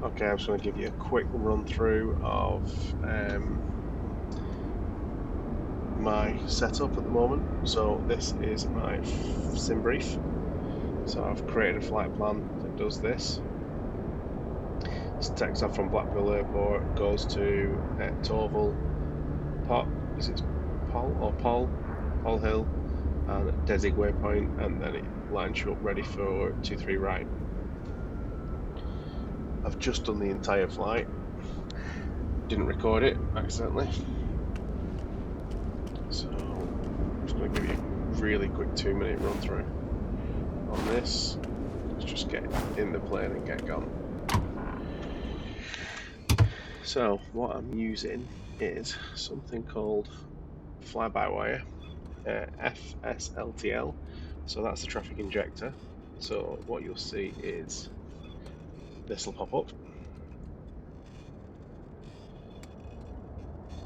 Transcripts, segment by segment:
Okay, I'm just going to give you a quick run through of my setup at the moment. So this is my sim brief. So I've created a flight plan that does this. It takes off from Blackpool Airport, goes to Torval, is it Pol Hill, and Desig waypoint, and then it lines you up ready for 23 right. I've just done the entire flight. Didn't record it accidentally. So I'm just going to give you a really quick 2-minute run through on this. Let's just get in the plane and get gone. So what I'm using is something called FlyByWire, FSLTL. So that's the traffic injector. So what you'll see is this will pop up.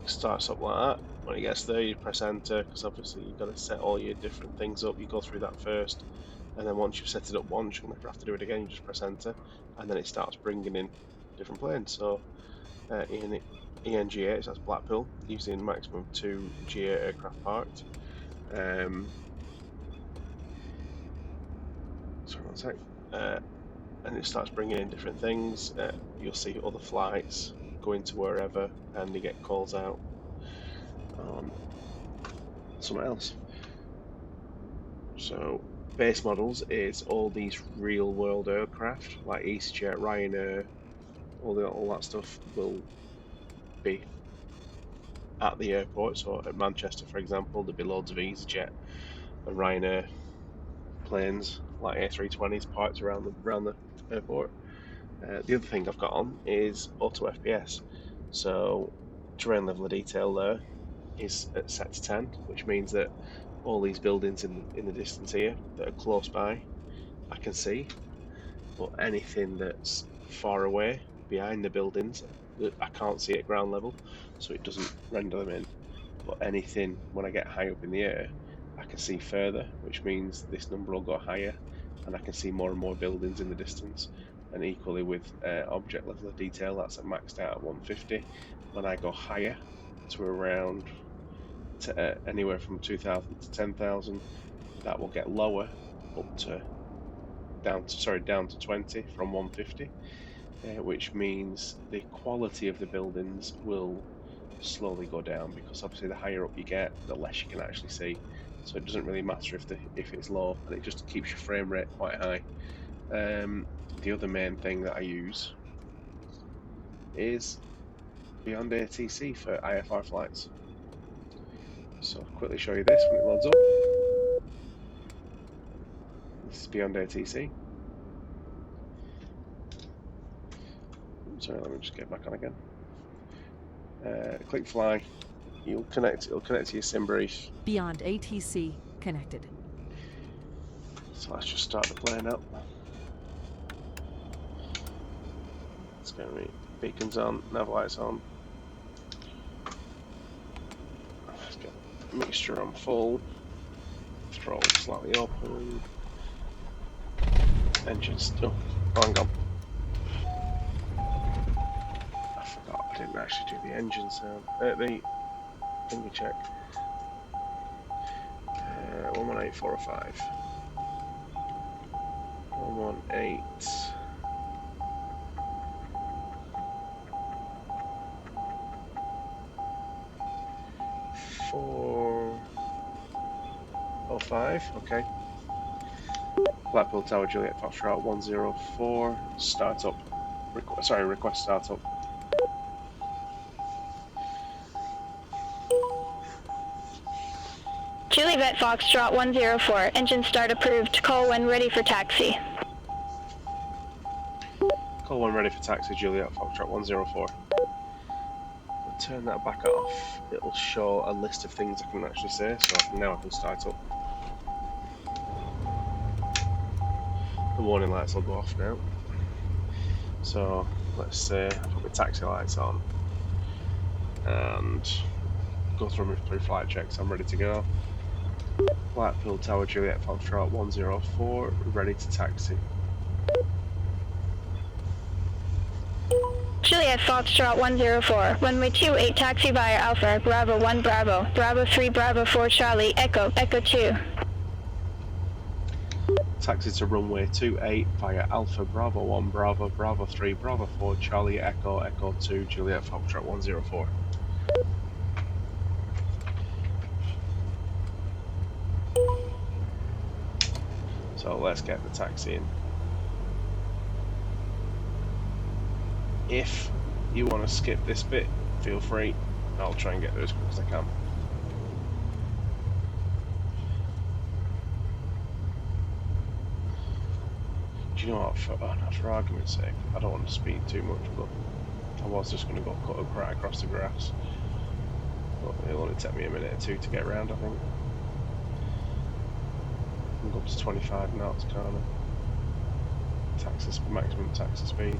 Starts up like that. When it gets there, you press enter, because obviously you've got to set all your different things up. You go through that first, and then once you've set it up once, you'll never have to do it again. You just press enter, and then it starts bringing in different planes. So ENG8, so that's Blackpool, using maximum 2 GA aircraft parked. Sorry, one sec. And it starts bringing in different things. You'll see other flights going to wherever, and you get calls out on somewhere else. So base models is all these real world aircraft like EasyJet, Ryanair, all that stuff will be at the airport. So at Manchester, for example, there'll be loads of EasyJet and Ryanair planes like A320s parked around the airport. The other thing I've got on is auto FPS. So terrain level of detail there is set to 10, which means that all these buildings in the distance here that are close by, I can see, but anything that's far away behind the buildings, I can't see at ground level, so it doesn't render them in. But anything when I get high up in the air, I can see further, which means this number will go higher, and I can see more and more buildings in the distance. And equally with object level of detail, that's maxed out at 150. When I go higher to around anywhere from 2,000 to 10,000, that will get lower up to down to 20 from 150, which means the quality of the buildings will slowly go down, because obviously the higher up you get, the less you can actually see. So it doesn't really matter if it's low, and it just keeps your frame rate quite high. The other main thing that I use is Beyond ATC for IFR flights. So I'll quickly show you this when it loads up. This is Beyond ATC. Sorry, let me just get back on again. Click fly. It'll connect to your sim brief. Beyond ATC connected. So let's just start the plane up. It's going to be beacons on, nav lights on. Let's get mixture on full. Throttle slightly open. Engines. Oh, hang on. I forgot I didn't actually do the engine sound. The finger check. 118405. 118. 405. Okay. Blackpool Tower Juliet Foxtrot 104. Startup. Request startup. Juliet Foxtrot 104. Engine start approved. Call when ready for taxi. Call when ready for taxi, Juliet Foxtrot 104. I'll turn that back off. It'll show a list of things I can actually say, so now I can start up. The warning lights will go off now. So let's say I put my taxi lights on and go through my pre-flight checks. I'm ready to go. Blackpool Tower Juliet Foxtrot 104, ready to taxi. Juliet Foxtrot 104, runway 28, taxi via Alpha, Bravo 1 Bravo, Bravo 3 Bravo 4 Charlie, Echo, Echo 2. Taxi to runway 28 via Alpha Bravo 1 Bravo, Bravo 3 Bravo 4 Charlie, Echo, Echo 2 Juliet Foxtrot 104. So let's get the taxi in. If you want to skip this bit, feel free. I'll try and get there as quick as I can. Do you know what, for argument's sake, I don't want to speed too much, but I was just going to go cut right across the grass. But it'll only take me a minute or two to get around, I think. I can go up to 25 knots, can't I? Maximum taxi speed.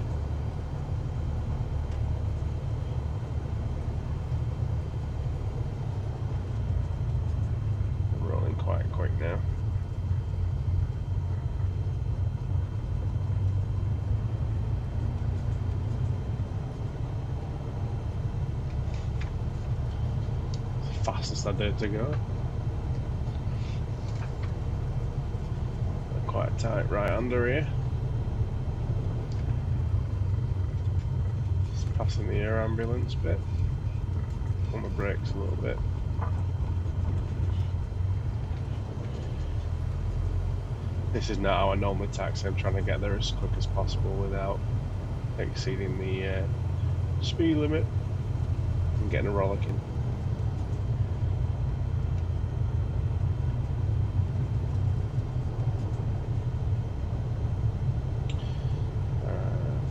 I'm rolling quite quick now. Fastest I dare to go. Quite tight right under here. Just passing the air ambulance bit. On the brakes a little bit. This is not how I normally taxi. I'm trying to get there as quick as possible without exceeding the speed limit and getting a rollicking.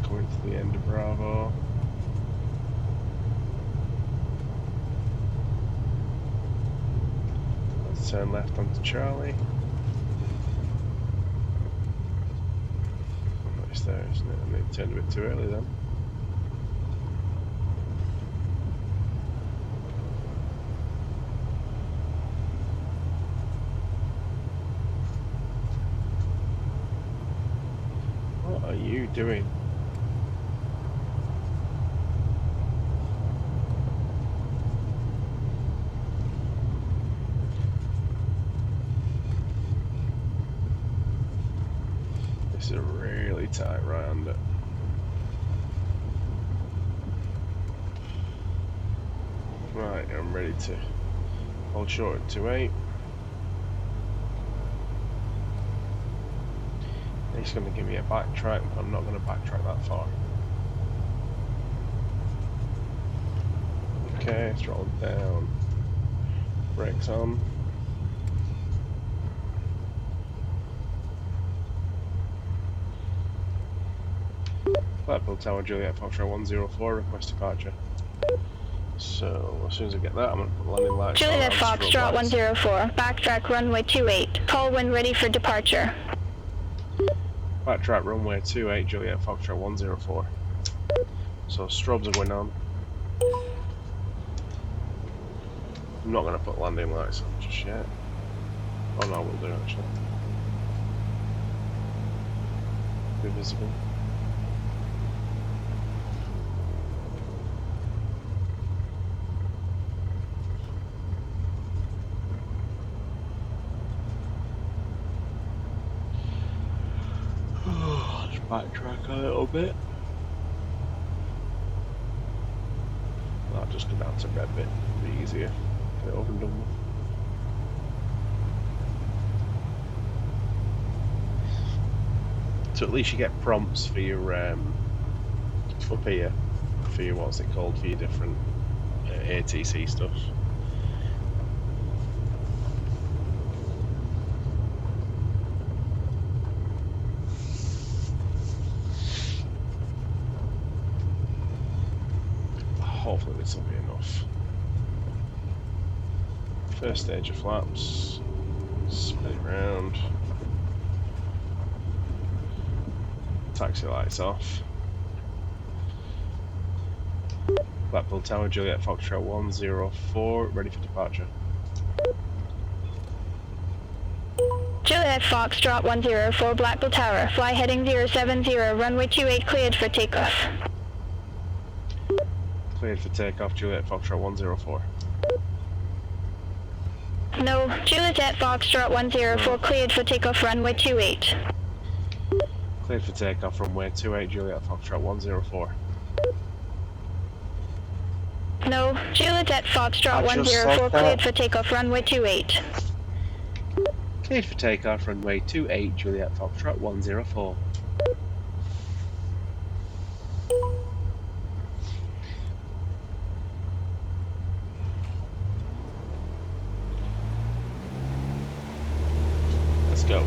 Coming to the end of Bravo. Let's turn left onto Charlie. It's there, isn't it? I need to turn a bit too early then. What are you doing? This is a really tight right under. Right, I'm ready to hold short at 28. He's going to give me a backtrack, but I'm not going to backtrack that far. Okay, throttle down, brakes on. Blackpool Tower, Juliet Foxtrot 104, request departure. So, as soon as I get that, I'm going to put landing lights on. Juliet Foxtrot 104, backtrack runway 28, call when ready for departure. Backtrack runway 28, Juliet Foxtrot 104. So, strobes are going on. I'm not going to put landing lights on just yet. Oh no, I will do actually. Be visible. Let's backtrack a little bit. I'll just go down to red bit, it'll be easier. Get it over and done with. So at least you get prompts for your up here, for your what's it called, for your different ATC stuff. Hopefully this will be enough. First stage of flaps, spin it round, taxi lights off. Blackpool Tower, Juliet Foxtrot 104, ready for departure. Juliet Foxtrot 104, Blackpool Tower, fly heading 070, runway 28 cleared for takeoff. Cleared for takeoff, Juliet Foxtrot 104. No, Juliet Foxtrot 104 cleared for takeoff runway 28. Cleared for takeoff, runway 28, Juliet Foxtrot 104. No, Juliet Foxtrot 104 cleared for takeoff runway 28. Cleared for takeoff, runway 28, Juliet Foxtrot 104. Let's go.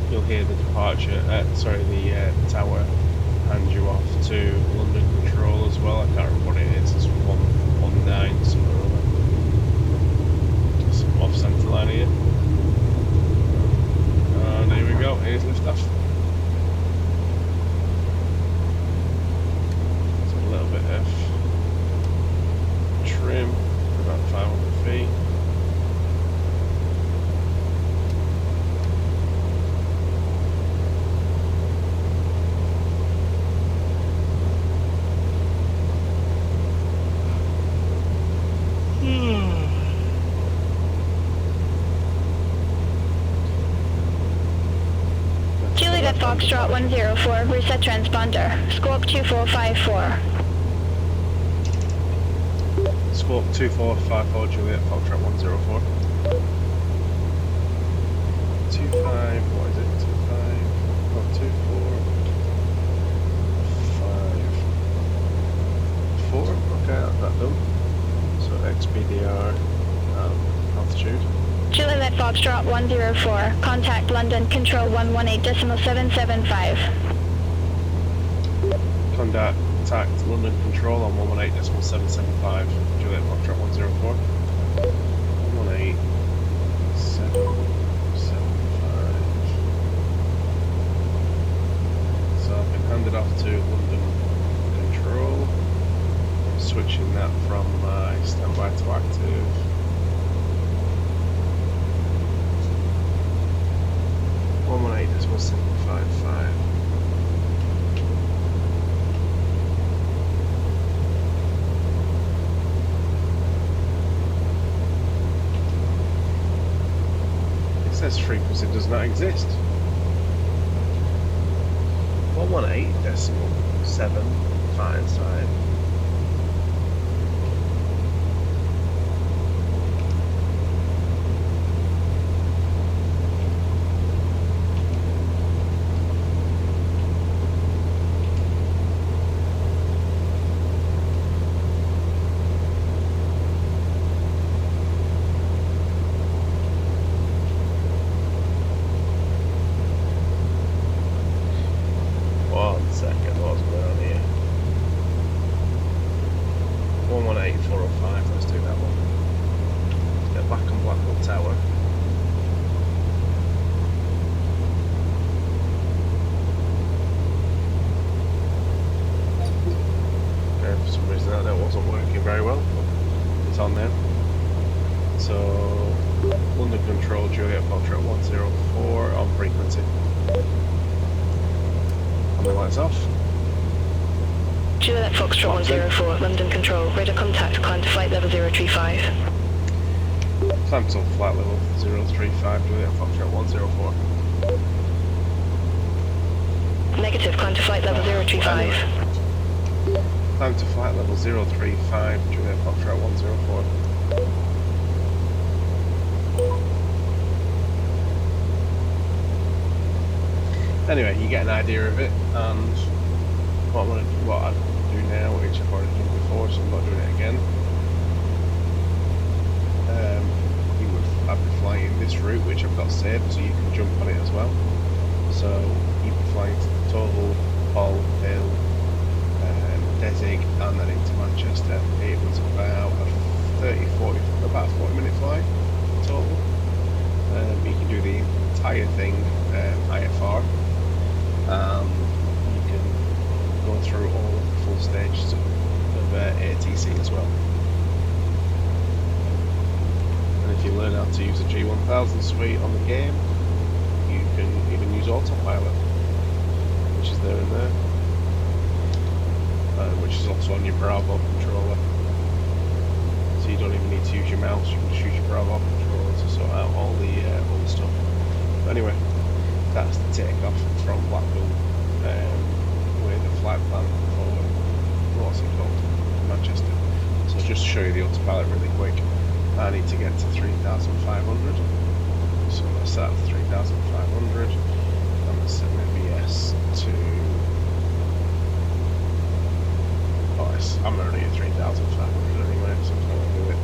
You'll hear the departure, the tower hand you off to London Control as well. I can't remember what it is. It's 119 somewhere or other. Just off centre line here. And here we go. Here's liftoff. It's a little bit of trim, about 500 feet. Juliet Foxtrot 104, reset transponder. Squawk 2454. Squawk 2454, Juliet Foxtrot 104. 25, what is it? 25, oh, 24, 5, 4, okay, that's that done. So XBDR, altitude. Juliet Foxtrot 104, contact London Control 118.775. Contact London Control on 118.775, Juliet Foxtrot 104. 118.775. So I've been handed off to London Control. I'm switching that from my standby to active. This was 755. It says frequency does not exist. 118.755. Juliet Foxtrot 104, London Control, radar contact, climb to flight level 035. Climb to flight level 035, Juliet Foxtrot 104. Negative, climb to flight level 035. Climb to flight level 035, Juliet Foxtrot 104. Anyway, you get an idea of it, and what I do now, which I've already done before, so I'm not doing it again. I'd be flying this route, which I've got saved, so you can jump on it as well. So you'd be flying to Total, Hull, Hill, Desig, and then into Manchester. It was about a 40-minute flight total. You can do the entire thing IFR. You can go through all of the full stages of ATC as well. And if you learn how to use a G1000 suite on the game, you can even use autopilot, which is there and there. which is also on your Bravo controller. So you don't even need to use your mouse, you can just use your Bravo controller to sort out all the stuff. But anyway, that's the takeoff from Blackpool with a flight plan for, what's it called, Manchester. So just to show you the autopilot really quick, I need to get to 3,500. So let's start at 3,500. I'm going to set my VS to... Oh, I'm already at 3,500 anyway, so I'm going to do it.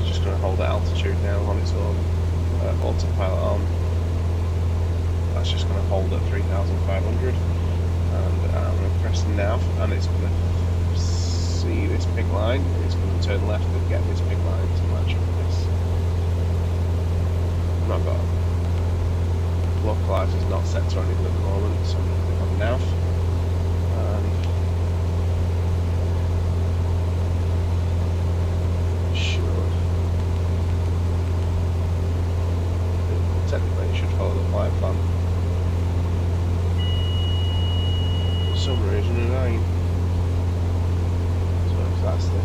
It's just going to hold the altitude now on its own. Autopilot on. That's just going to hold at 3,500. And I'm going to press nav, and it's going to see this pink line. It's going to turn left and get this pink line to match up with this. I've not got localizers not set to anything at the moment, so I'm going to click on nav. And should technically it should follow the flight plan. For some reason it ain't. So if that's the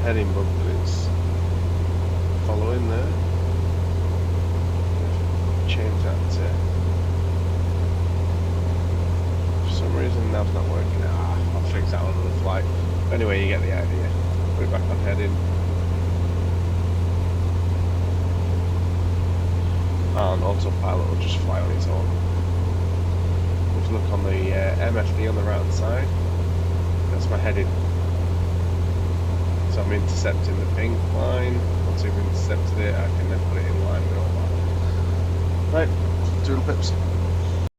heading bump that it's following there. Change that to, for some reason nav's not working. I'll fix that on another flight. But anyway, you get the idea. Put it back on heading. And autopilot will just fly on its own. If you look on the MFD on the right hand side, that's my heading. So I'm intercepting the pink line. Once I've intercepted it, I can then put it in line with all that. Right, doodle pips.